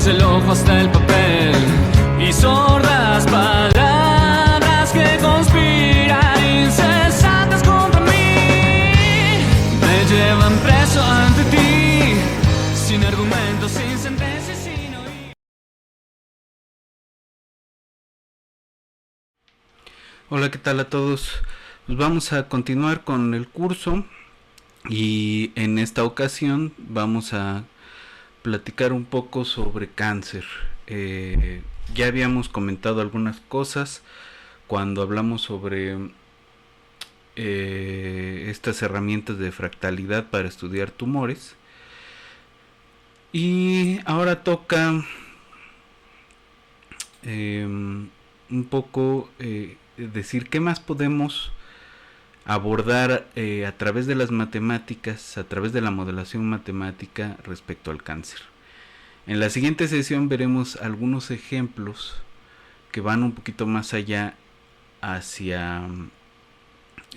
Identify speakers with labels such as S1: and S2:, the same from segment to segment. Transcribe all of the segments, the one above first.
S1: desde el ojo hasta el papel, y sordas palabras que conspiran incesantes contra mí, me llevan preso ante ti, sin argumentos, sin sentencias, sin oír.
S2: Hola, ¿qué tal a todos? Pues vamos a continuar con el curso y en esta ocasión vamos a platicar un poco sobre cáncer. Ya habíamos comentado algunas cosas cuando hablamos sobre estas herramientas de fractalidad para estudiar tumores. Y ahora toca un poco decir qué más podemos abordar a través de las matemáticas, a través de la modelación matemática respecto al cáncer. En la siguiente sesión veremos algunos ejemplos que van un poquito más allá hacia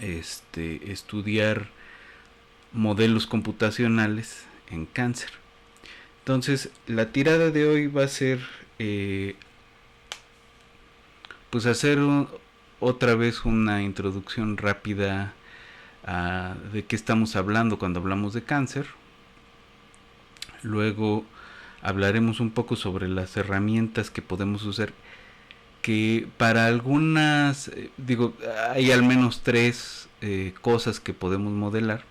S2: estudiar modelos computacionales en cáncer. Entonces, la tirada de hoy va a ser pues hacer otra vez una introducción rápida a de qué estamos hablando cuando hablamos de cáncer. Luego hablaremos un poco sobre las herramientas que podemos usar, que para algunas, hay al menos tres cosas que podemos modelar,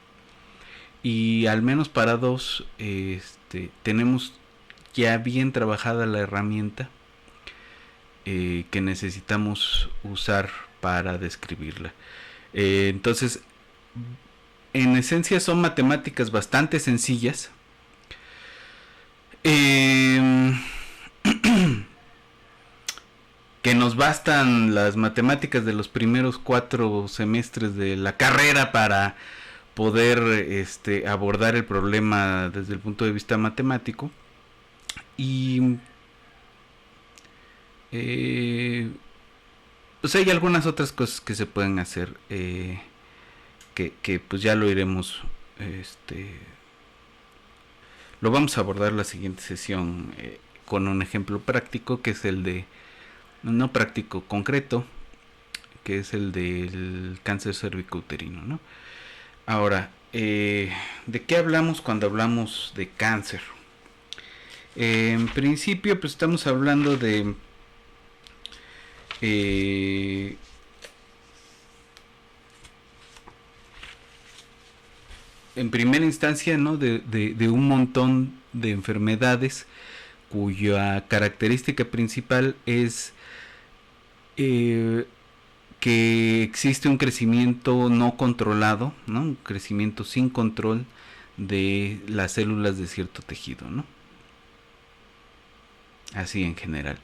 S2: y al menos para dos tenemos ya bien trabajada la herramienta que necesitamos usar para describirla. Entonces, en esencia son matemáticas bastante sencillas. Que nos bastan las matemáticas de los primeros 4 semestres de la carrera para poder abordar el problema desde el punto de vista matemático. Y pues hay algunas otras cosas que se pueden hacer que pues ya lo iremos lo vamos a abordar la siguiente sesión con un ejemplo práctico, que es el de no práctico, concreto, que es el del cáncer cervicouterino, ¿no? Ahora, ¿de qué hablamos cuando hablamos de cáncer? En principio, pues estamos hablando de en primera instancia, ¿no? de un montón de enfermedades cuya característica principal es que existe un crecimiento no controlado, ¿no? Un crecimiento sin control de las células de cierto tejido, ¿no? Así en general.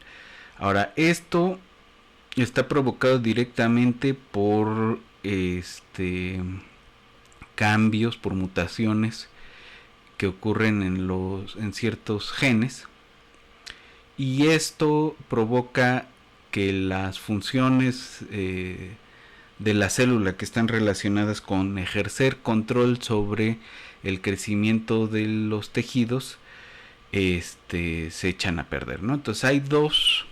S2: Ahora, esto está provocado directamente por cambios, por mutaciones que ocurren en ciertos genes, y esto provoca que las funciones de la célula que están relacionadas con ejercer control sobre el crecimiento de los tejidos se echan a perder, ¿no? Entonces hay dos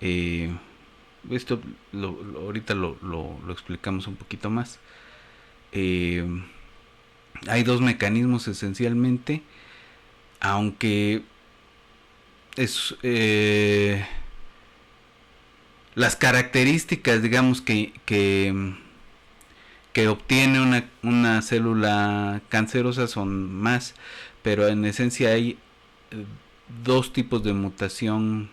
S2: esto ahorita lo explicamos un poquito más. Hay dos mecanismos esencialmente, aunque es las características, digamos, que obtiene una célula cancerosa son más, pero en esencia hay dos tipos de mutación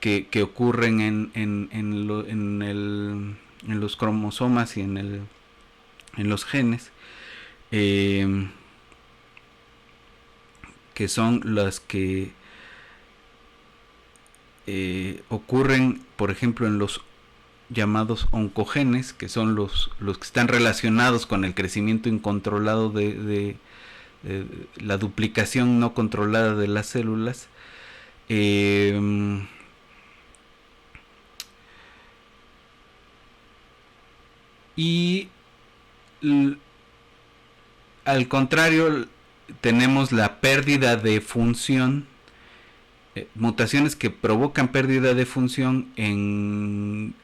S2: que ocurren en los cromosomas y en los genes, que son las que ocurren, por ejemplo, en los llamados oncogenes, que son los que están relacionados con el crecimiento incontrolado de la duplicación no controlada de las células. Y al contrario, tenemos la pérdida de función, mutaciones que provocan pérdida de función en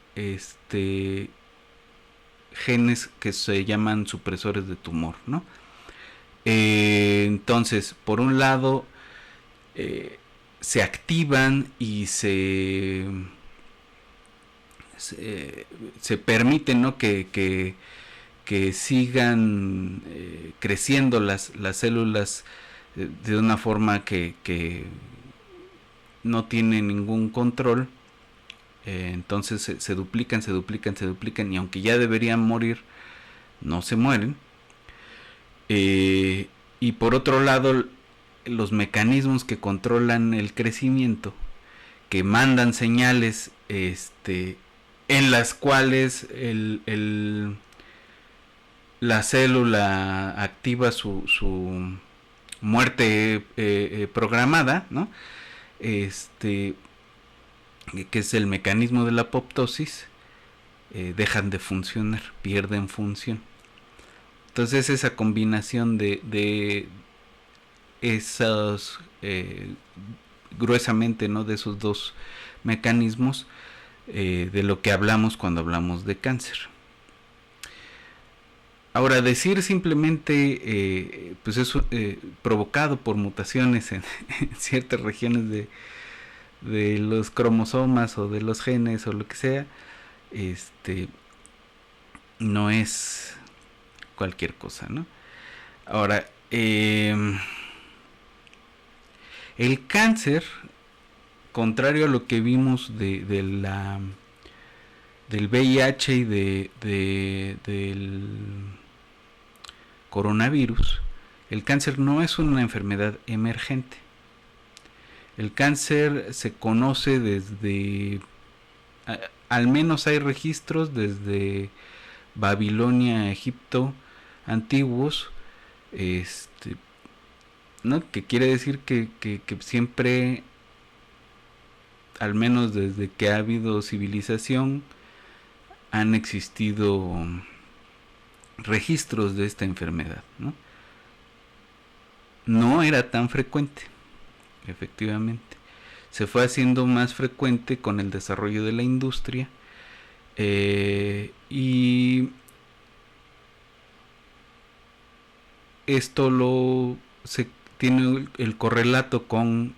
S2: genes que se llaman supresores de tumor, ¿no? Entonces, por un lado, se activan y se permite, ¿no?, que sigan creciendo las células de una forma que no tiene ningún control. Entonces se duplican y aunque ya deberían morir, no se mueren. Y por otro lado, los mecanismos que controlan el crecimiento, que mandan señales en las cuales la célula activa su muerte programada, ¿no? Que es el mecanismo de la apoptosis, dejan de funcionar, pierden función. Entonces esa combinación de esos, gruesamente, ¿no?, de esos dos mecanismos, de lo que hablamos cuando hablamos de cáncer. Ahora, decir simplemente pues es provocado por mutaciones en ciertas regiones de los cromosomas o de los genes o lo que sea, no es cualquier cosa, ¿no? Ahora, el cáncer, contrario a lo que vimos del VIH y del coronavirus, el cáncer no es una enfermedad emergente. El cáncer se conoce desde, al menos hay registros desde Babilonia, Egipto antiguos, ¿no?, que quiere decir que siempre, al menos desde que ha habido civilización, han existido registros de esta enfermedad, ¿no? No era tan frecuente, efectivamente. Se fue haciendo más frecuente con el desarrollo de la industria, y esto se tiene el correlato con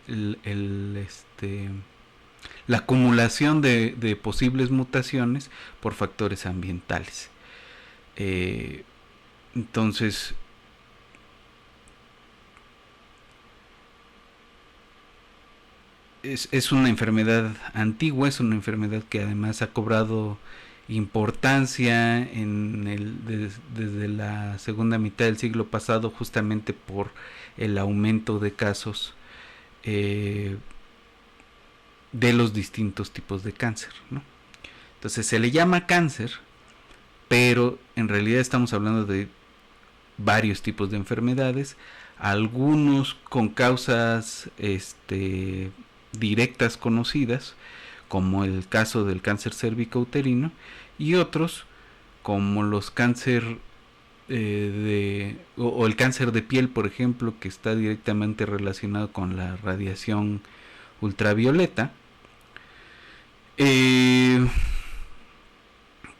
S2: la acumulación de posibles mutaciones por factores ambientales. Entonces, es una enfermedad antigua, es una enfermedad que además ha cobrado importancia desde la segunda mitad del siglo pasado, justamente por el aumento de casos de los distintos tipos de cáncer, ¿no? Entonces se le llama cáncer, pero en realidad estamos hablando de varios tipos de enfermedades, algunos con causas directas conocidas, como el caso del cáncer cérvico-uterino, y otros como los cáncer o el cáncer de piel, por ejemplo, que está directamente relacionado con la radiación ultravioleta.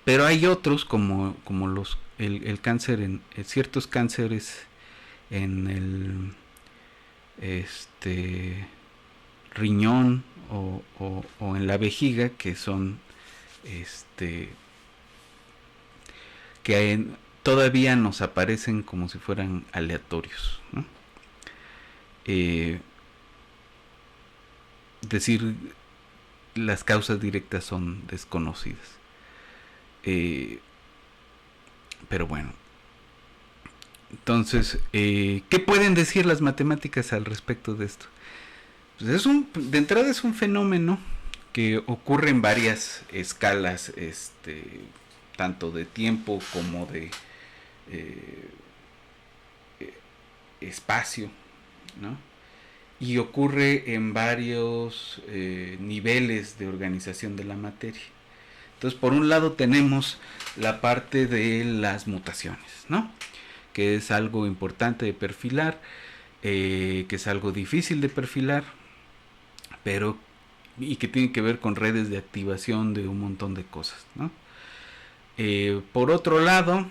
S2: Pero hay otros como el cáncer en ciertos cánceres en el riñón o en la vejiga, que son que todavía nos aparecen como si fueran aleatorios, ¿no? Decir, las causas directas son desconocidas. Pero bueno, entonces, ¿qué pueden decir las matemáticas al respecto de esto? Pues de entrada es un fenómeno que ocurre en varias escalas, tanto de tiempo como de espacio, ¿no? Y ocurre en varios niveles de organización de la materia. Entonces, por un lado tenemos la parte de las mutaciones, ¿no? Que es algo importante de perfilar, que es algo difícil de perfilar, pero y que tiene que ver con redes de activación de un montón de cosas, ¿no? Por otro lado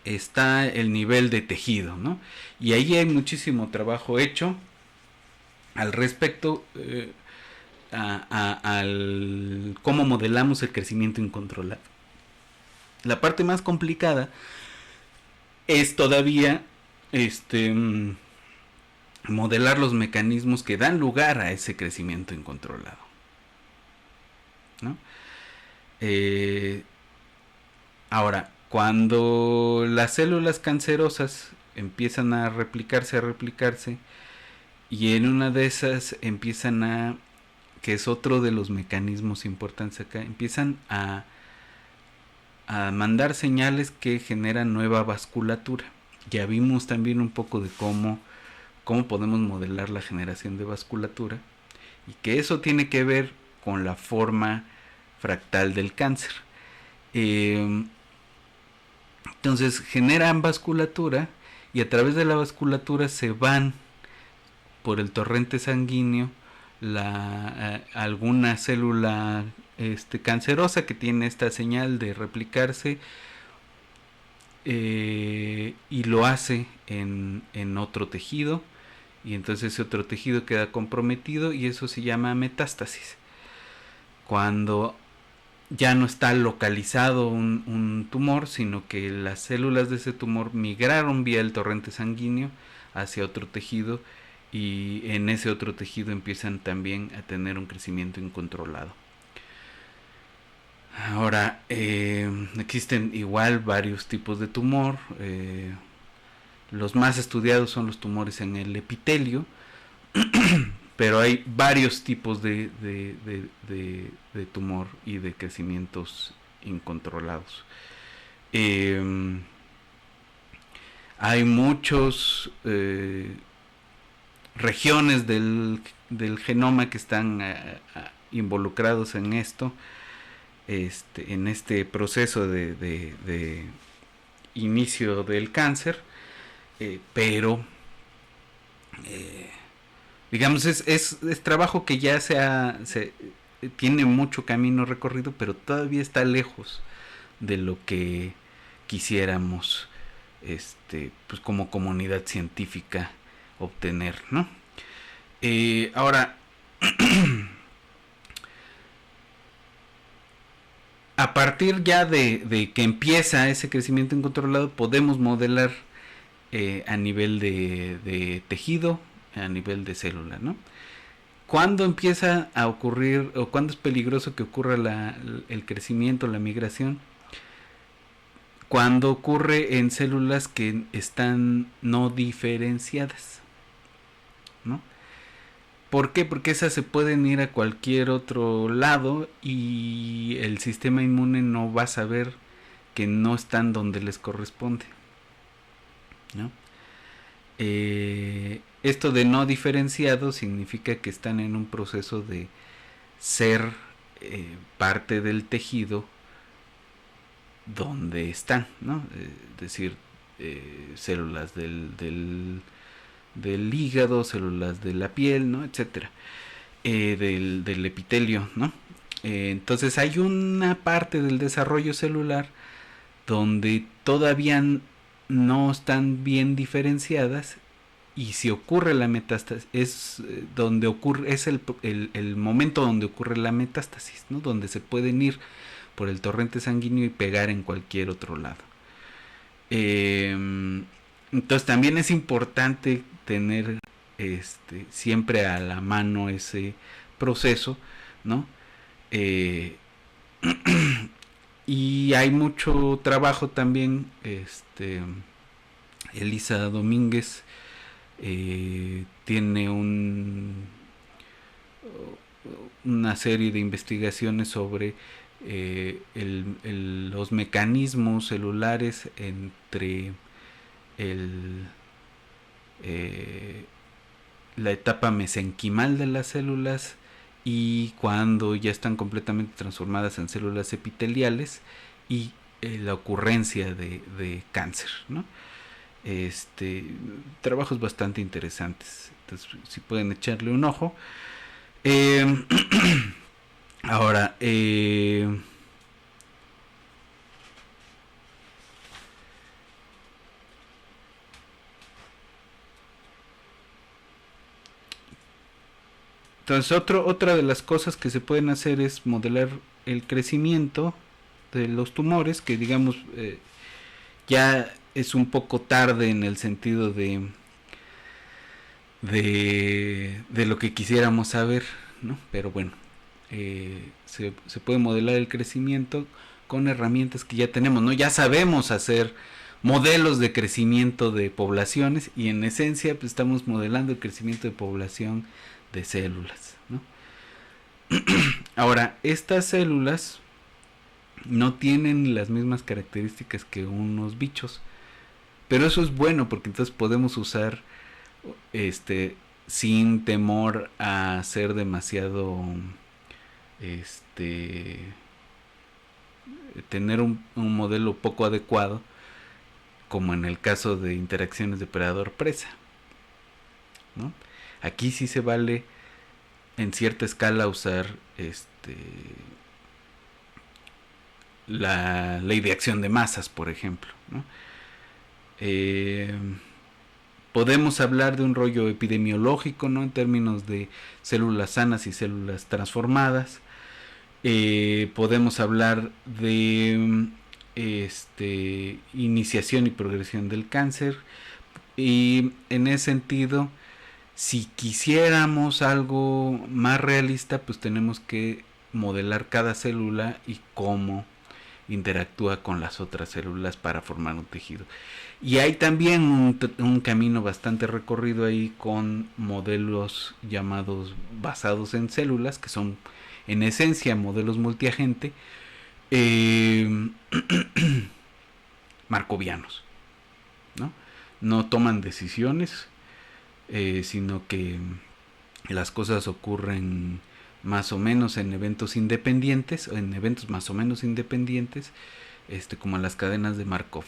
S2: está el nivel de tejido, ¿no? Y ahí hay muchísimo trabajo hecho al respecto, al cómo modelamos el crecimiento incontrolado. La parte más complicada es todavía modelar los mecanismos que dan lugar a ese crecimiento incontrolado, ¿no? Ahora, cuando las células cancerosas empiezan a replicarse, y en una de esas empiezan a, que es otro de los mecanismos importantes acá, empiezan a mandar señales que generan nueva vasculatura. Ya vimos también un poco de cómo podemos modelar la generación de vasculatura, y que eso tiene que ver con la forma fractal del cáncer. Entonces generan vasculatura, y a través de la vasculatura se van por el torrente sanguíneo alguna célula cancerosa que tiene esta señal de replicarse, y lo hace en otro tejido, y entonces ese otro tejido queda comprometido, y eso se llama metástasis. Cuando ya no está localizado un tumor, sino que las células de ese tumor migraron vía el torrente sanguíneo hacia otro tejido, y en ese otro tejido empiezan también a tener un crecimiento incontrolado. Ahora, existen igual varios tipos de tumor. Los más estudiados son los tumores en el epitelio, pero hay varios tipos de tumor y de crecimientos incontrolados. Hay muchos regiones del genoma que están involucrados en esto, en este proceso de inicio del cáncer, pero digamos es trabajo que ya se tiene mucho camino recorrido, pero todavía está lejos de lo que quisiéramos, pues como comunidad científica, obtener, ¿no? Ahora, a partir ya de que empieza ese crecimiento incontrolado, podemos modelar a nivel de tejido, a nivel de célula, ¿no? ¿Cuándo empieza a ocurrir, o cuándo es peligroso que ocurra el crecimiento, la migración? Cuando ocurre en células que están no diferenciadas, ¿no? ¿Por qué? Porque esas se pueden ir a cualquier otro lado, y el sistema inmune no va a saber que no están donde les corresponde, ¿no? Esto de no diferenciado significa que están en un proceso de ser parte del tejido donde están, ¿no? Es decir, células del hígado, células de la piel, ¿no? Etcétera, del epitelio, ¿no? Entonces hay una parte del desarrollo celular donde todavía no están bien diferenciadas, y si ocurre la metástasis es donde ocurre, es el momento donde ocurre la metástasis, ¿no? Donde se pueden ir por el torrente sanguíneo y pegar en cualquier otro lado. Entonces también es importante tener siempre a la mano ese proceso, ¿no? Y hay mucho trabajo también. Elisa Domínguez tiene una serie de investigaciones sobre los mecanismos celulares entre la etapa mesenquimal de las células y cuando ya están completamente transformadas en células epiteliales y la ocurrencia de cáncer, ¿no? Trabajos bastante interesantes, entonces si pueden echarle un ojo. eh, Ahora, entonces otra de las cosas que se pueden hacer es modelar el crecimiento de los tumores, que digamos ya es un poco tarde en el sentido de lo que quisiéramos saber, ¿no? Pero bueno, se puede modelar el crecimiento con herramientas que ya tenemos, ¿no? Ya sabemos hacer modelos de crecimiento de poblaciones y en esencia pues, estamos modelando el crecimiento de población de células, ¿no? Ahora, estas células no tienen las mismas características que unos bichos, pero eso es bueno porque entonces podemos usar este sin temor a ser demasiado este tener un modelo poco adecuado, como en el caso de interacciones de predador presa, ¿no? Aquí sí se vale en cierta escala usar la ley de acción de masas, por ejemplo, ¿no? eh, Podemos hablar de un rollo epidemiológico, ¿no? En términos de células sanas y células transformadas. Podemos hablar de iniciación y progresión del cáncer. Y en ese sentido, si quisiéramos algo más realista, pues tenemos que modelar cada célula y cómo interactúa con las otras células para formar un tejido. Y hay también un camino bastante recorrido ahí con modelos llamados basados en células, que son en esencia modelos multiagente eh, marcovianos, ¿no? No toman decisiones, sino que las cosas ocurren más o menos en eventos independientes, o en eventos más o menos independientes, como las cadenas de Markov,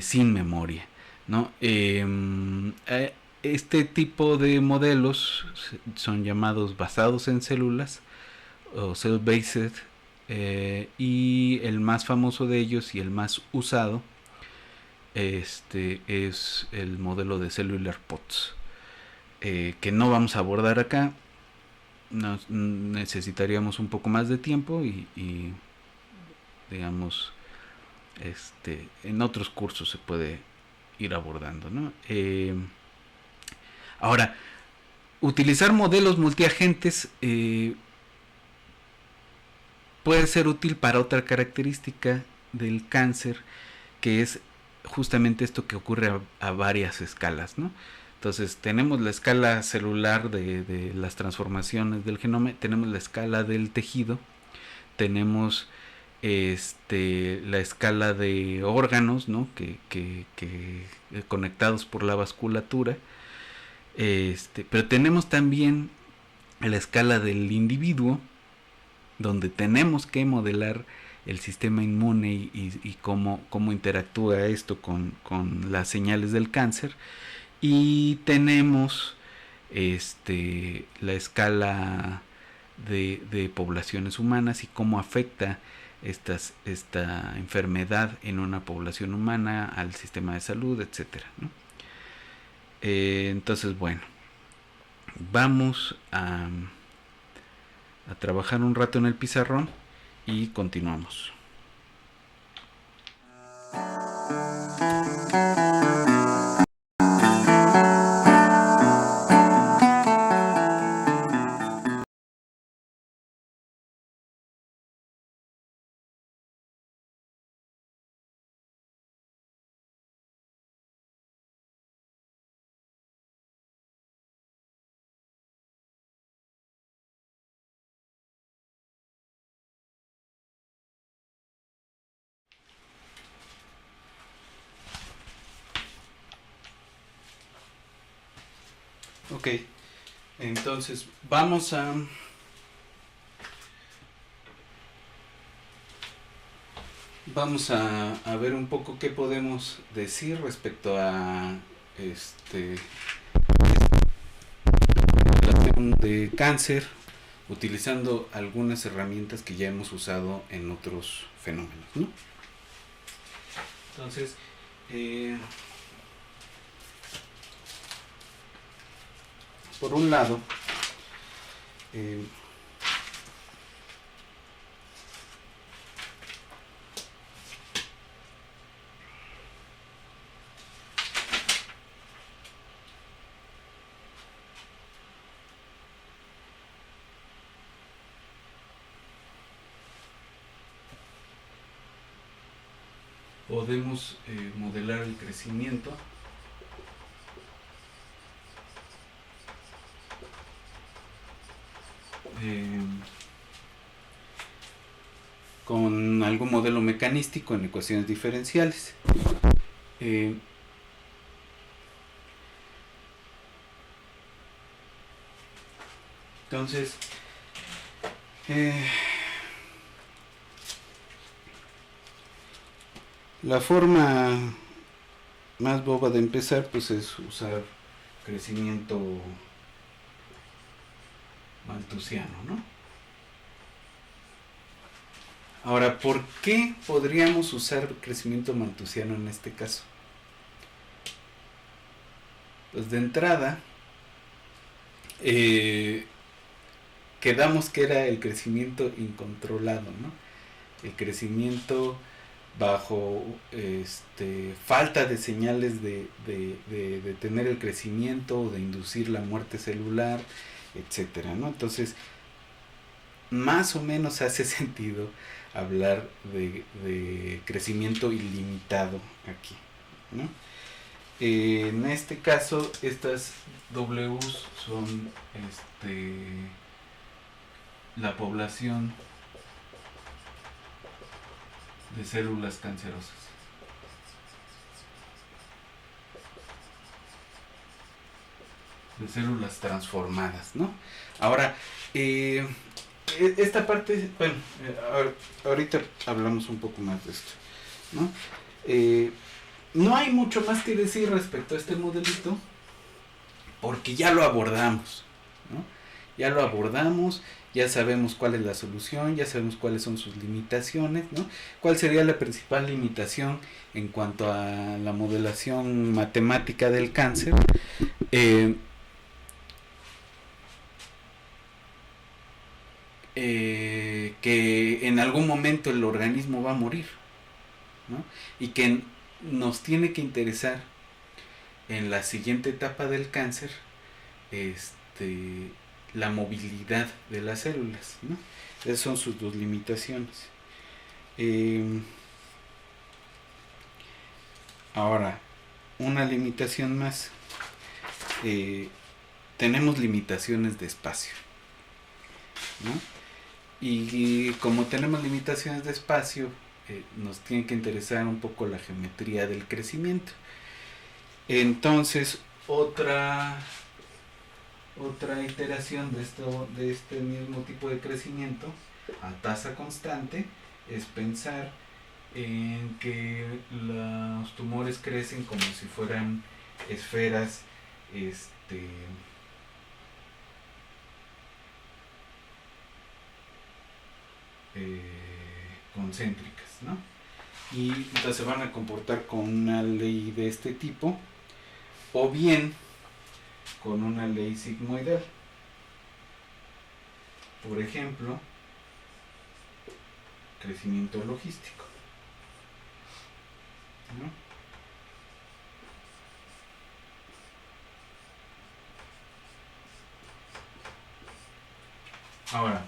S2: sin memoria, ¿no? Este tipo de modelos son llamados basados en células o cell-based, y el más famoso de ellos y el más usado es el modelo de Cellular Pots, que no vamos a abordar acá. Necesitaríamos un poco más de tiempo y digamos en otros cursos se puede ir abordando, ¿no? Ahora, utilizar modelos multiagentes puede ser útil para otra característica del cáncer, que es justamente esto que ocurre a varias escalas, ¿no? Entonces tenemos la escala celular de las transformaciones del genoma, tenemos la escala del tejido, tenemos la escala de órganos, ¿no? que conectados por la vasculatura, pero tenemos también la escala del individuo, donde tenemos que modelar el sistema inmune y cómo interactúa esto con las señales del cáncer. Y tenemos la escala de poblaciones humanas y cómo afecta esta enfermedad en una población humana al sistema de salud, etcétera, ¿no? Entonces, bueno, vamos a trabajar un rato en el pizarrón y continuamos. Ok, entonces vamos a vamos a ver un poco qué podemos decir respecto a relación de cáncer, utilizando algunas herramientas que ya hemos usado en otros fenómenos, ¿no? Entonces, por un lado, podemos modelar el crecimiento con algún modelo mecanístico en ecuaciones diferenciales. Entonces, la forma más boba de empezar pues es usar crecimiento malthusiano, ¿no? Ahora, ¿por qué podríamos usar crecimiento malthusiano en este caso? Pues de entrada, quedamos que era el crecimiento incontrolado, ¿no? El crecimiento bajo falta de señales de detener el crecimiento o de inducir la muerte celular, etcétera, ¿no? Entonces, más o menos hace sentido hablar de crecimiento ilimitado aquí, ¿no? En este caso, estas Ws son la población de células cancerosas. De células transformadas, ¿no? Ahora, esta parte, bueno, ahorita hablamos un poco más de esto, ¿no? No hay mucho más que decir respecto a este modelito, porque ya lo abordamos, ¿no? Ya lo abordamos, ya sabemos cuál es la solución, ya sabemos cuáles son sus limitaciones, ¿no? ¿Cuál sería la principal limitación en cuanto a la modelación matemática del cáncer? Que en algún momento el organismo va a morir, ¿no? Y que nos tiene que interesar en la siguiente etapa del cáncer la movilidad de las células, ¿no? Esas son sus dos limitaciones. Ahora, una limitación más. Tenemos limitaciones de espacio, ¿no? Y como tenemos limitaciones de espacio, nos tiene que interesar un poco la geometría del crecimiento. Entonces, otra iteración de este mismo tipo de crecimiento a tasa constante es pensar en que los tumores crecen como si fueran esferas concéntricas, ¿no? Y entonces se van a comportar con una ley de este tipo, o bien con una ley sigmoidal. Por ejemplo, crecimiento logístico, ¿no? Ahora,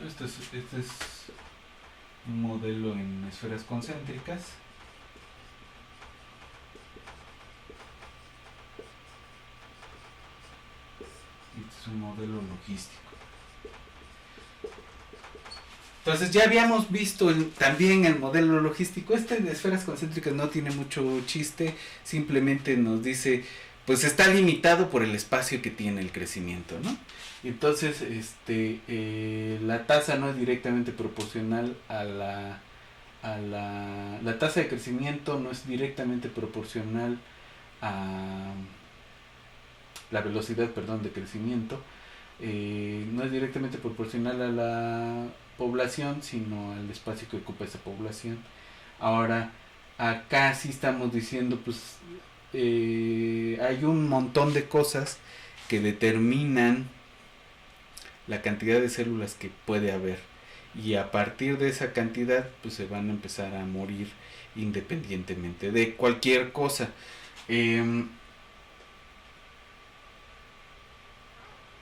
S2: este es un modelo en esferas concéntricas. Este es un modelo logístico. Entonces ya habíamos visto también el modelo logístico. Este de esferas concéntricas no tiene mucho chiste, simplemente nos dice pues está limitado por el espacio que tiene el crecimiento, ¿no? Entonces, la tasa no es directamente proporcional la tasa de crecimiento no es directamente proporcional a la velocidad, perdón, de crecimiento, no es directamente proporcional a la población, sino al espacio que ocupa esa población. Ahora, acá sí estamos diciendo, pues, hay un montón de cosas que determinan la cantidad de células que puede haber, y a partir de esa cantidad pues se van a empezar a morir independientemente de cualquier cosa.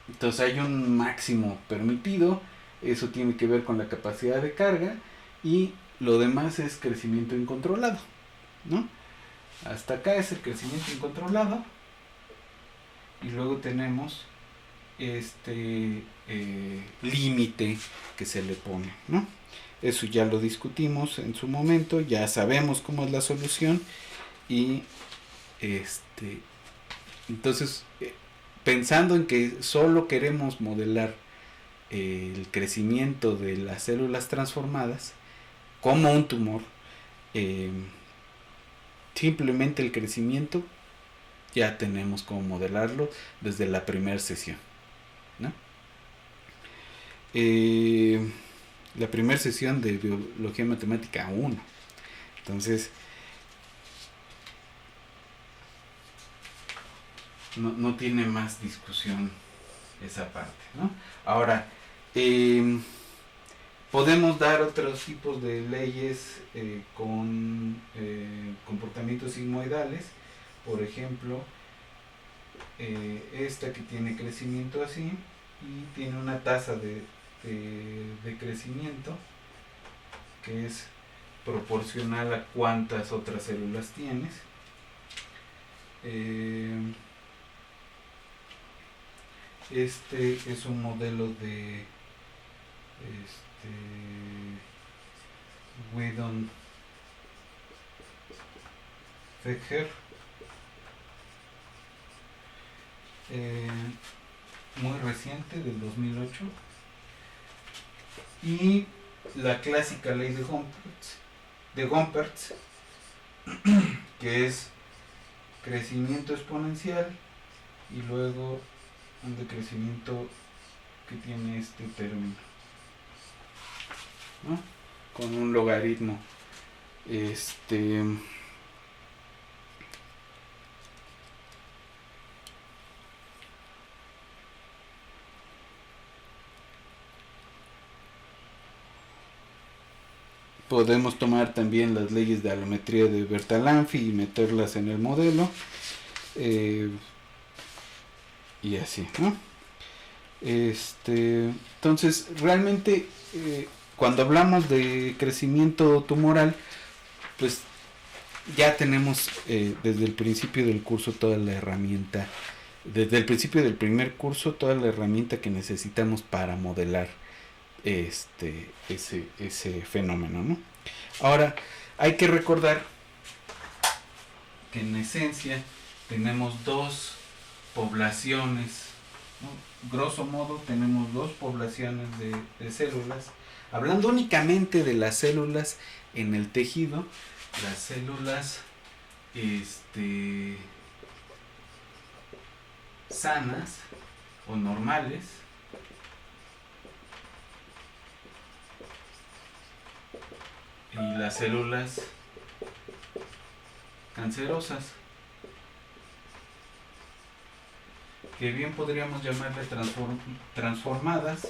S2: Entonces hay un máximo permitido, eso tiene que ver con la capacidad de carga, y lo demás es crecimiento incontrolado, ¿no? Hasta acá es el crecimiento incontrolado, y luego tenemos este límite que se le pone, ¿no? Eso ya lo discutimos en su momento, ya sabemos cómo es la solución, y entonces pensando en que solo queremos modelar el crecimiento de las células transformadas como un tumor, simplemente el crecimiento ya tenemos cómo modelarlo desde la primera sesión, ¿no? La primera sesión de biología matemática 1. Entonces, no tiene más discusión esa parte, ¿no? Ahora, podemos dar otros tipos de leyes con comportamientos sigmoidales. Por ejemplo, esta que tiene crecimiento así y tiene una tasa de crecimiento que es proporcional a cuántas otras células tienes. Este es un modelo de Weidon-Fecher, muy reciente, del 2008, y la clásica ley de Gompertz, que es crecimiento exponencial y luego un decrecimiento que tiene este término, ¿no? Con un logaritmo. Podemos tomar también las leyes de alometría de Bertalanffy y meterlas en el modelo, y así, ¿no? Entonces, realmente, cuando hablamos de crecimiento tumoral, pues ya tenemos desde el principio del curso toda la herramienta, desde el principio del primer curso, toda la herramienta que necesitamos para modelar ese fenómeno, ¿no? Ahora, hay que recordar que en esencia tenemos dos poblaciones, ¿no? Grosso modo tenemos dos poblaciones de células. Hablando únicamente de las células en el tejido, las células sanas o normales, y las células cancerosas, que bien podríamos llamarle transformadas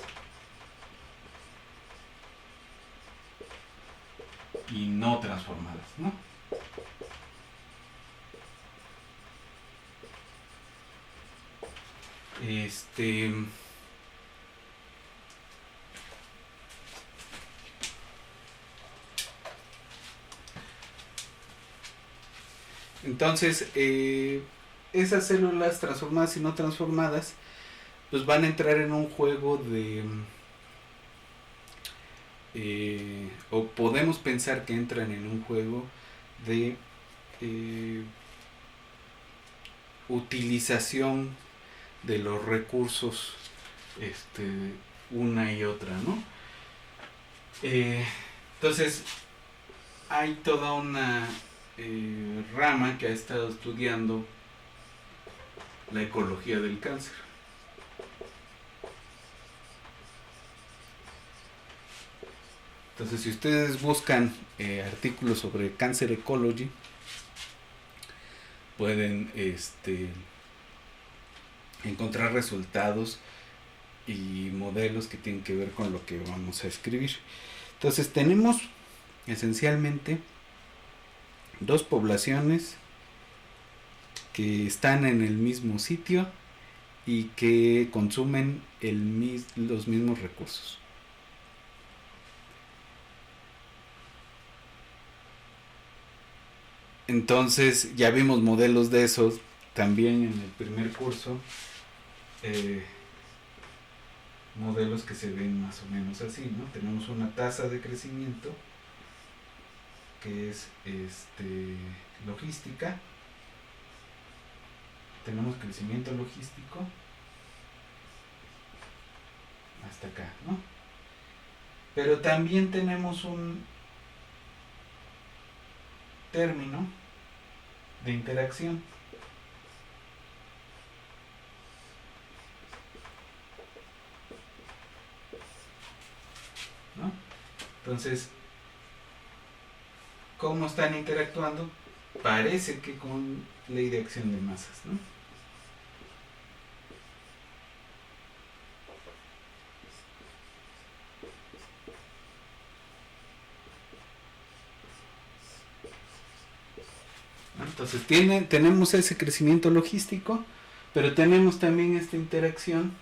S2: y no transformadas, ¿no? Entonces, esas células transformadas y no transformadas pues van a entrar en un juego de o podemos pensar que entran en un juego de utilización de los recursos una y otra, ¿no? Entonces hay toda una rama que ha estado estudiando la ecología del cáncer. Entonces, si ustedes buscan artículos sobre Cancer Ecology, pueden encontrar resultados y modelos que tienen que ver con lo que vamos a escribir. Entonces, tenemos esencialmente dos poblaciones que están en el mismo sitio y que consumen los mismos recursos. Entonces ya vimos modelos de esos también en el primer curso, modelos que se ven más o menos así, ¿no? Tenemos una tasa de crecimiento que es logística, tenemos crecimiento logístico hasta acá, ¿no? Pero también tenemos un término de interacción. ¿No? Entonces, ¿cómo están interactuando? Parece que con ley de acción de masas, ¿no? Entonces tenemos ese crecimiento logístico, pero tenemos también esta interacción,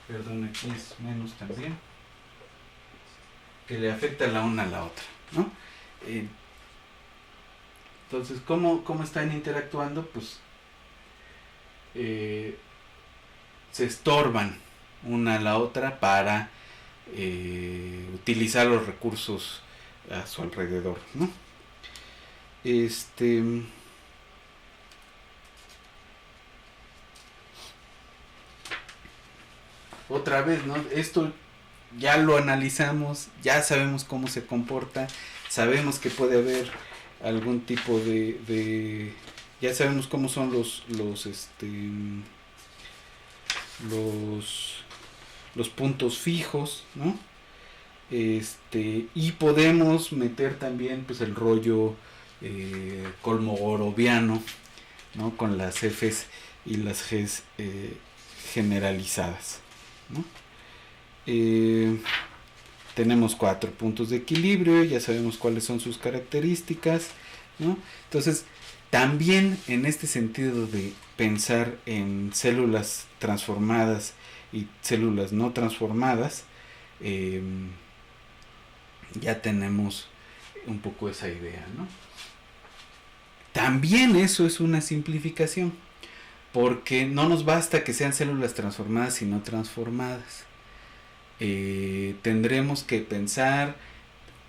S2: perdón, aquí es menos también, que le afecta la una a la otra, ¿no? Entonces, ¿cómo están interactuando? Pues se estorban una a la otra para utilizar los recursos a su alrededor, ¿no? Otra vez, ¿no? Esto ya lo analizamos, ya sabemos cómo se comporta, sabemos que puede haber algún tipo de ya sabemos cómo son los puntos fijos, ¿no? Y podemos meter también pues el rollo colmogoroviano, ¿no? Con las Fs y las Gs generalizadas, ¿no? Tenemos 4 puntos de equilibrio, ya sabemos cuáles son sus características, ¿no? Entonces, también en este sentido de pensar en células transformadas y células no transformadas, ya tenemos un poco esa idea, ¿no? También eso es una simplificación, porque no nos basta que sean células transformadas y no transformadas. Tendremos que pensar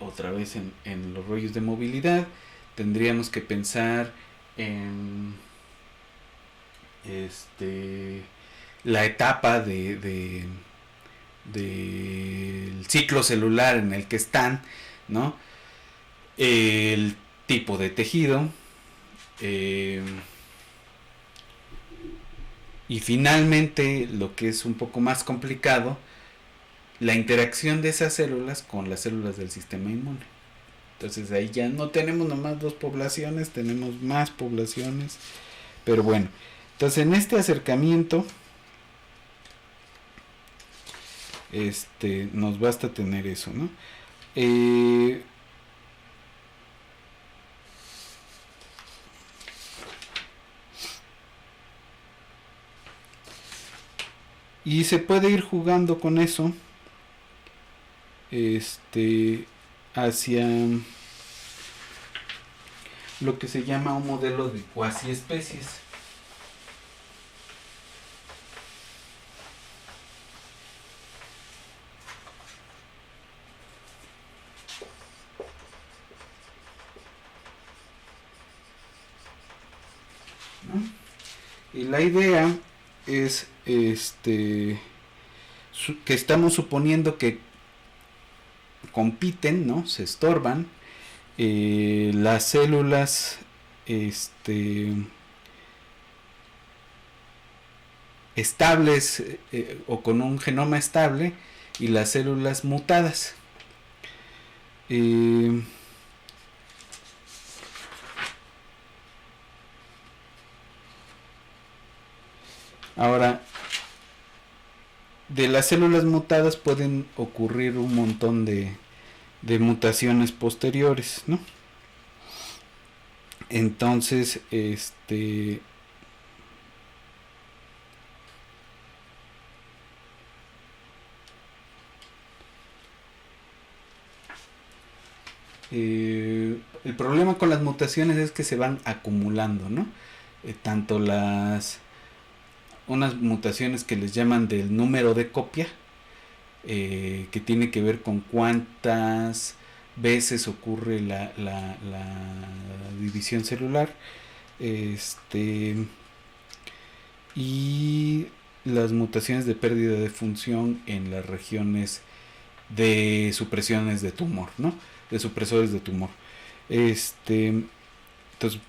S2: otra vez en los rollos de movilidad, tendríamos que pensar en la etapa del ciclo celular en el que están, ¿no? El tipo de tejido, y finalmente lo que es un poco más complicado, la interacción de esas células con las células del sistema inmune. Entonces ahí ya no tenemos nomás 2 poblaciones, tenemos más poblaciones, pero bueno, entonces en este acercamiento nos basta tener eso, ¿no? Y se puede ir jugando con eso hacia lo que se llama un modelo de cuasi especies. ¿no? Y la idea es que estamos suponiendo que compiten, ¿no? Se estorban las células estables o con un genoma estable y las células mutadas. Ahora, de las células mutadas pueden ocurrir un montón de mutaciones posteriores, ¿no? Entonces, el problema con las mutaciones es que se van acumulando, ¿no? Tanto unas mutaciones que les llaman del número de copia, que tiene que ver con cuántas veces ocurre la división celular, y las mutaciones de pérdida de función en las regiones de supresiones de tumor, ¿no? De supresores de tumor. Entonces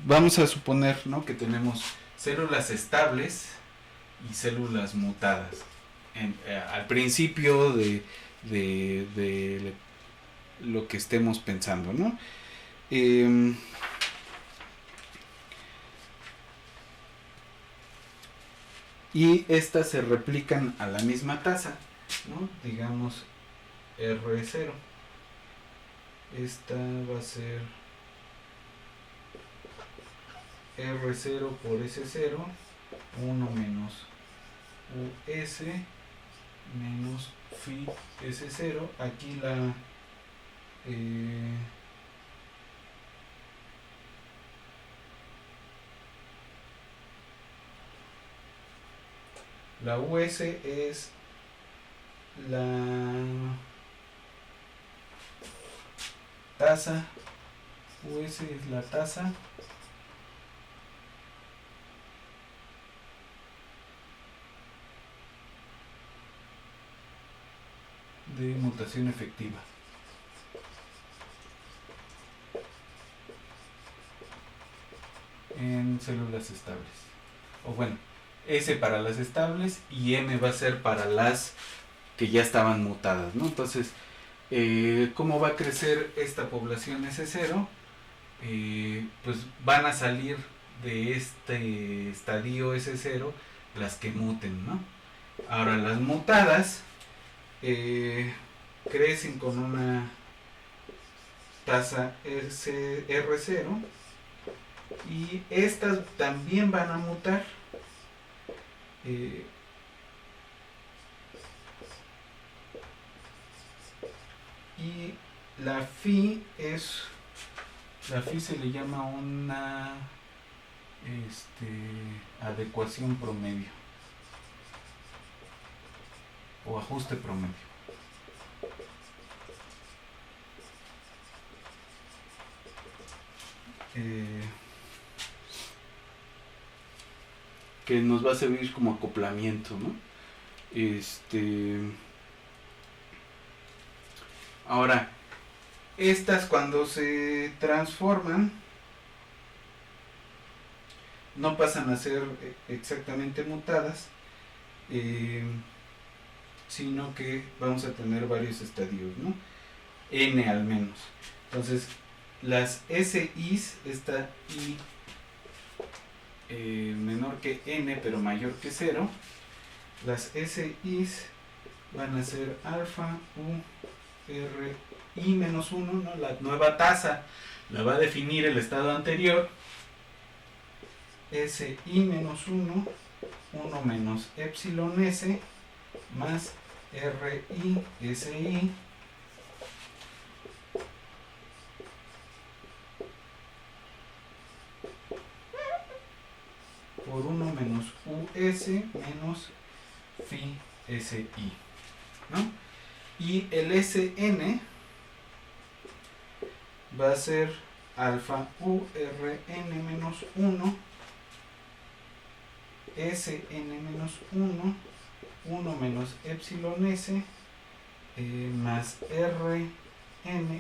S2: vamos a suponer, ¿no?, que tenemos células estables y células mutadas al principio de lo que estemos pensando, ¿no? Y estas se replican a la misma tasa, ¿no? Digamos R0. Esta va a ser R0 por S0, 1 menos US menos phi S0. Aquí la US es la tasa, US es la tasa de mutación efectiva. En células estables. O bueno, S para las estables y M va a ser para las que ya estaban mutadas, ¿no? Entonces, ¿cómo va a crecer esta población S0? Pues van a salir de este estadio S0 las que muten, ¿no? Ahora, las mutadas crecen con una tasa R0 y estas también van a mutar. Y la phi se le llama una adecuación promedio o ajuste promedio. Que nos va a servir como acoplamiento, ¿no? Ahora, estas cuando se transforman no pasan a ser exactamente mutadas, sino que vamos a tener varios estadios, ¿no? N al menos. Entonces, las SIs, esta I menor que N pero mayor que 0, las SIs van a ser alfa U R I menos 1, ¿no? La nueva tasa la va a definir el estado anterior. SI menos 1, 1 menos epsilon S más RI SI por 1 menos US menos phi SI, ¿no? Y el SN va a ser alfa URN menos 1 Sn-1, 1 menos epsilon S, más Rn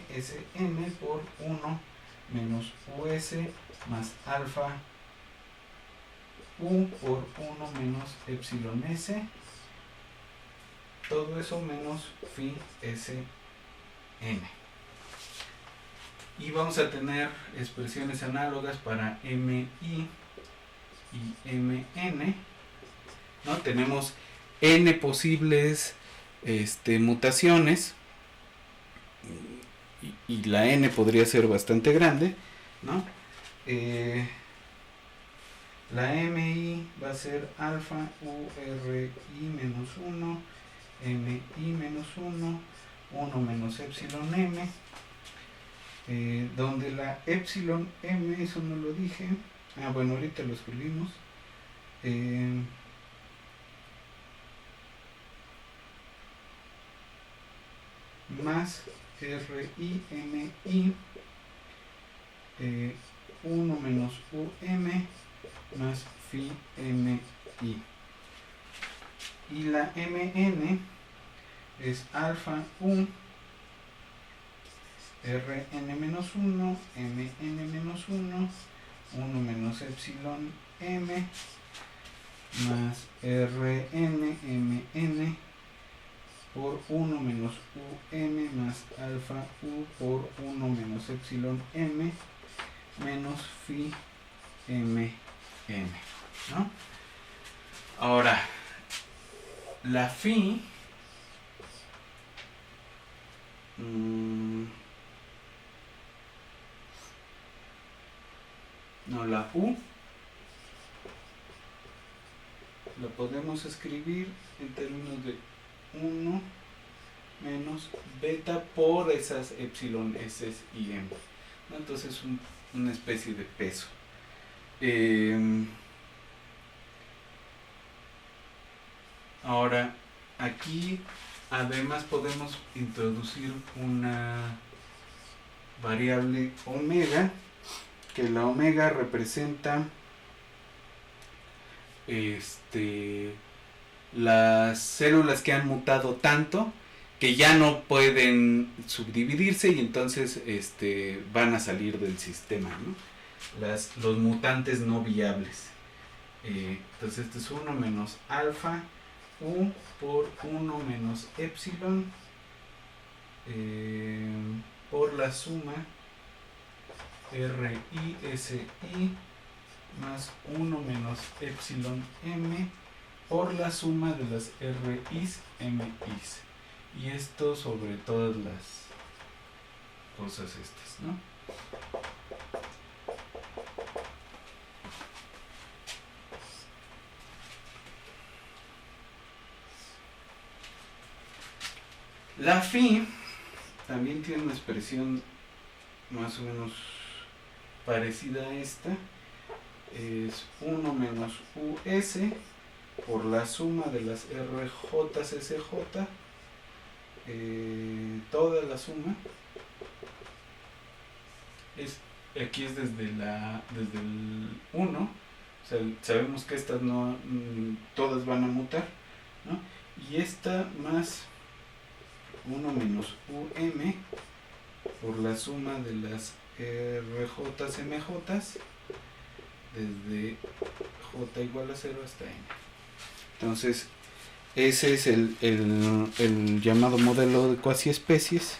S2: Sn por 1 menos Us más alfa U por 1 menos epsilon S, todo eso menos phi Sn. Y vamos a tener expresiones análogas para Mi y Mn, ¿no? Tenemos n posibles mutaciones y la n podría ser bastante grande, ¿no? La Mi va a ser alfa URI menos 1, Mi menos 1, 1 menos epsilon m, donde la epsilon m, eso no lo dije, bueno, ahorita lo escribimos, más RIMI, 1 menos UM más phi MI. Y la MN es alfa U, Rn menos 1, Mn menos 1, 1 menos epsilon M más Rn Mn por 1 menos UM más alfa U por 1 menos epsilon M menos phi Mn, ¿no? Ahora, la phi no, la U la podemos escribir en términos de 1 menos beta por esas epsilon S y M, ¿no? Entonces una especie de peso. Ahora, aquí además podemos introducir una variable omega, que la omega representa las células que han mutado tanto que ya no pueden subdividirse y entonces van a salir del sistema, ¿no? Los mutantes no viables. Entonces esto es 1 menos alfa U por 1 menos epsilon por la suma RISI más 1 menos epsilon M por la suma de las RIs MIs. Y esto sobre todas las cosas estas, ¿no? La phi también tiene una expresión más o menos parecida a esta. Es 1 menos US por la suma de las RJSJ, toda la suma. Aquí es desde el 1, o sea, sabemos que estas no todas van a mutar, ¿no? Y esta más 1 menos UM por la suma de las RJs MJs desde J igual a 0 hasta N. Entonces, ese es el llamado modelo de cuasi especies.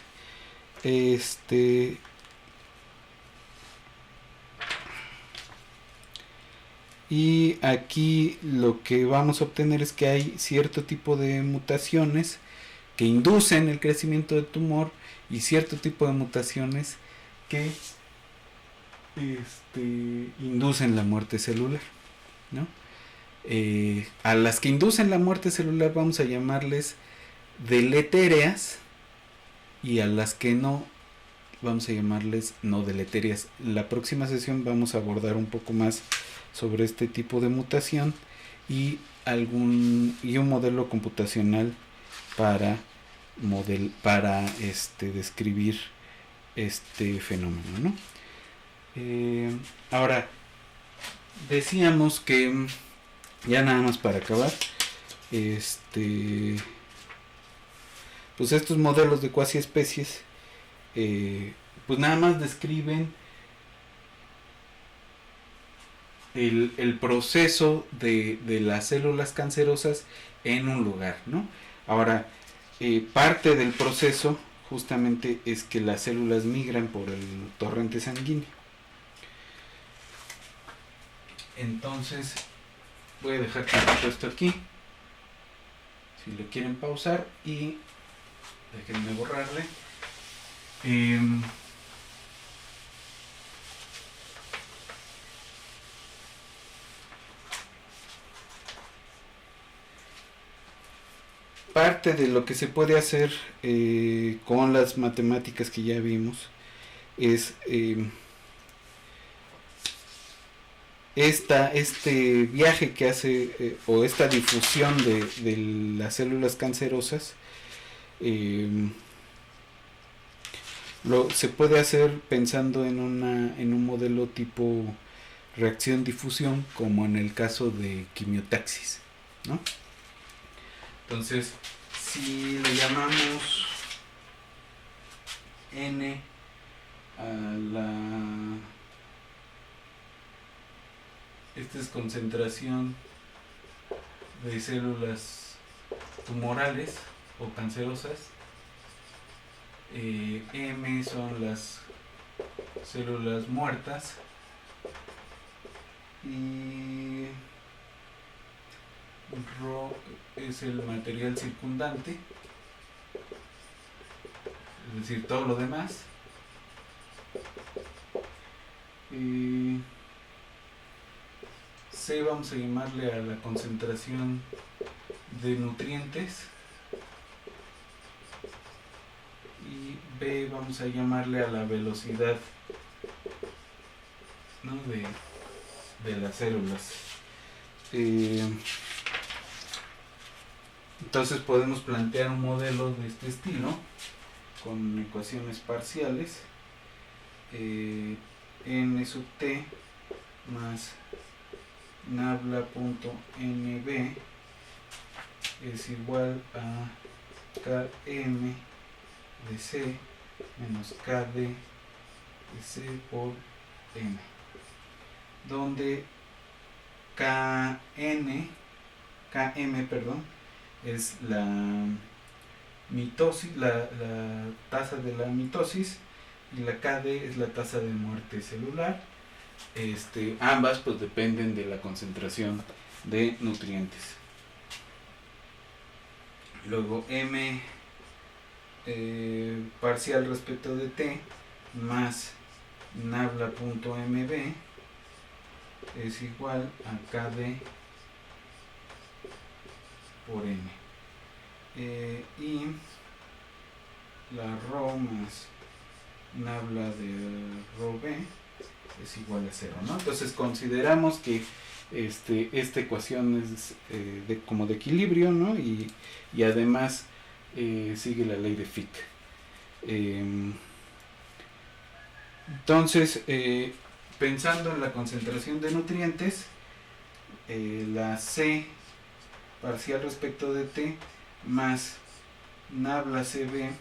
S2: Y aquí lo que vamos a obtener es que hay cierto tipo de mutaciones que inducen el crecimiento del tumor y cierto tipo de mutaciones que inducen la muerte celular, ¿no? A las que inducen la muerte celular vamos a llamarles deletéreas y a las que no vamos a llamarles no deletéreas. La próxima sesión vamos a abordar un poco más sobre este tipo de mutación y un modelo computacional para describir este fenómeno, ¿no? Ahora, decíamos que Ya nada más para acabar, pues estos modelos de cuasi especies, pues nada más describen el proceso de las células cancerosas en un lugar, ¿no? Ahora, parte del proceso justamente es que las células migran por el torrente sanguíneo. Entonces, voy a dejar esto aquí, si lo quieren pausar, y déjenme borrarle. Parte de lo que se puede hacer con las matemáticas que ya vimos es este viaje que hace o esta difusión de las células cancerosas, se puede hacer pensando en un modelo tipo reacción-difusión, como en el caso de quimiotaxis, ¿no? Entonces, si le llamamos N esta es concentración de células tumorales o cancerosas, M son las células muertas y Rho es el material circundante, es decir, todo lo demás. C vamos a llamarle a la concentración de nutrientes y B vamos a llamarle a la velocidad, ¿no?, de las células. Entonces podemos plantear un modelo de este estilo con ecuaciones parciales. N sub t más nabla.nb es igual a Km de C menos Kd de C por M, donde Km, es la mitosis, la tasa de la mitosis, y la Kd es la tasa de muerte celular. Ambas pues dependen de la concentración de nutrientes. Luego M parcial respecto de T más nabla.mb es igual a Kd por M. Y la Rho más nabla de Rho B es igual a 0, ¿no? Entonces consideramos que esta ecuación es como de equilibrio, ¿no? Y además sigue la ley de Fick. Entonces, pensando en la concentración de nutrientes, la C parcial respecto de T más nabla CB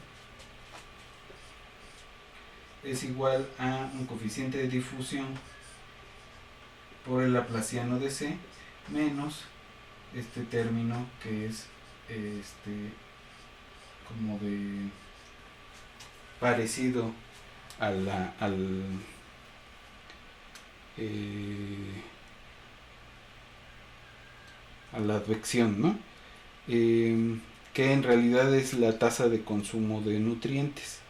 S2: es igual a un coeficiente de difusión por el laplaciano de C menos este término que es como de parecido a la advección, ¿no? Que en realidad es la tasa de consumo de nutrientes.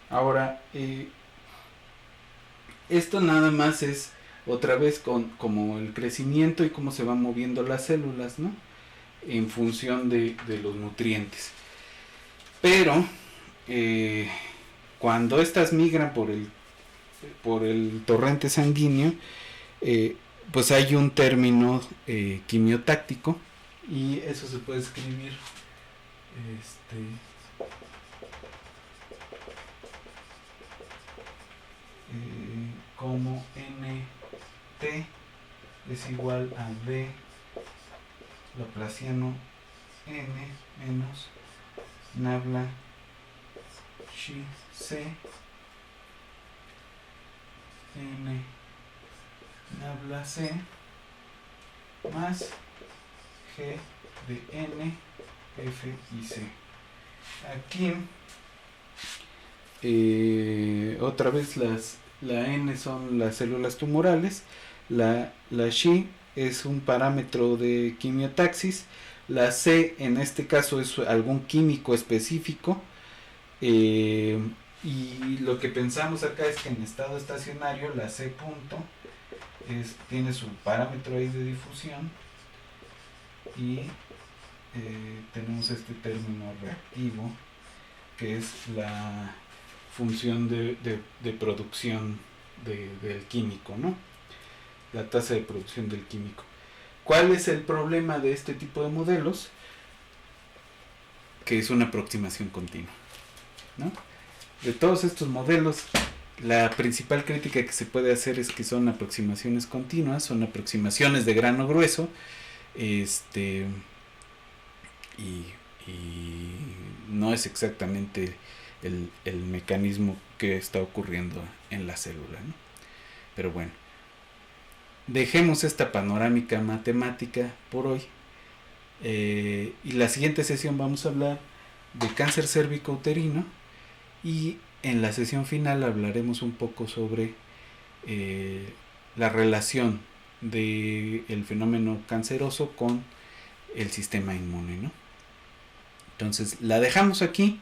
S2: Ahora, esto nada más es otra vez como el crecimiento y cómo se van moviendo las células, ¿no?, en función de los nutrientes. Pero cuando estas migran por el torrente sanguíneo, pues hay un término quimiotáctico, y eso se puede escribir como nt es igual a d laplaciano n menos nabla chi c n nabla c más g de n, f y c. Aquí otra vez la n son las células tumorales, la chi es un parámetro de quimiotaxis, la c en este caso es algún químico específico, y lo que pensamos acá es que en estado estacionario la c punto tiene su parámetro ahí de difusión y tenemos este término reactivo que es la función de producción del químico, ¿no? La tasa de producción del químico. ¿Cuál es el problema de este tipo de modelos? Que es una aproximación continua, ¿no? De todos estos modelos, la principal crítica que se puede hacer es que son aproximaciones continuas, son aproximaciones de grano grueso, y no es exactamente el mecanismo que está ocurriendo en la célula, ¿no? Pero bueno, dejemos esta panorámica matemática por hoy, y la siguiente sesión vamos a hablar de cáncer cérvico-uterino, y en la sesión final hablaremos un poco sobre la relación del fenómeno canceroso con el sistema inmune, ¿no? Entonces la dejamos aquí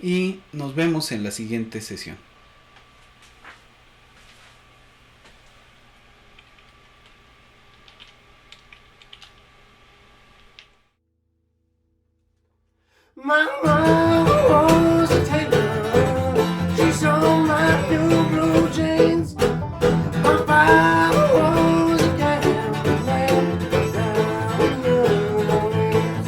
S2: y nos vemos en la siguiente sesión.
S3: My mama was a tailor. She sewed my new blue jeans. My father was a gambler down in New Orleans.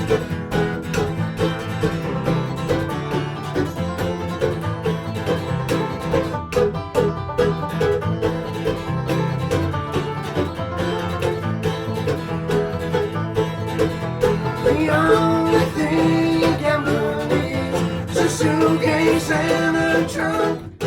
S3: The only thing a gambler needs is a suitcase and a trunk.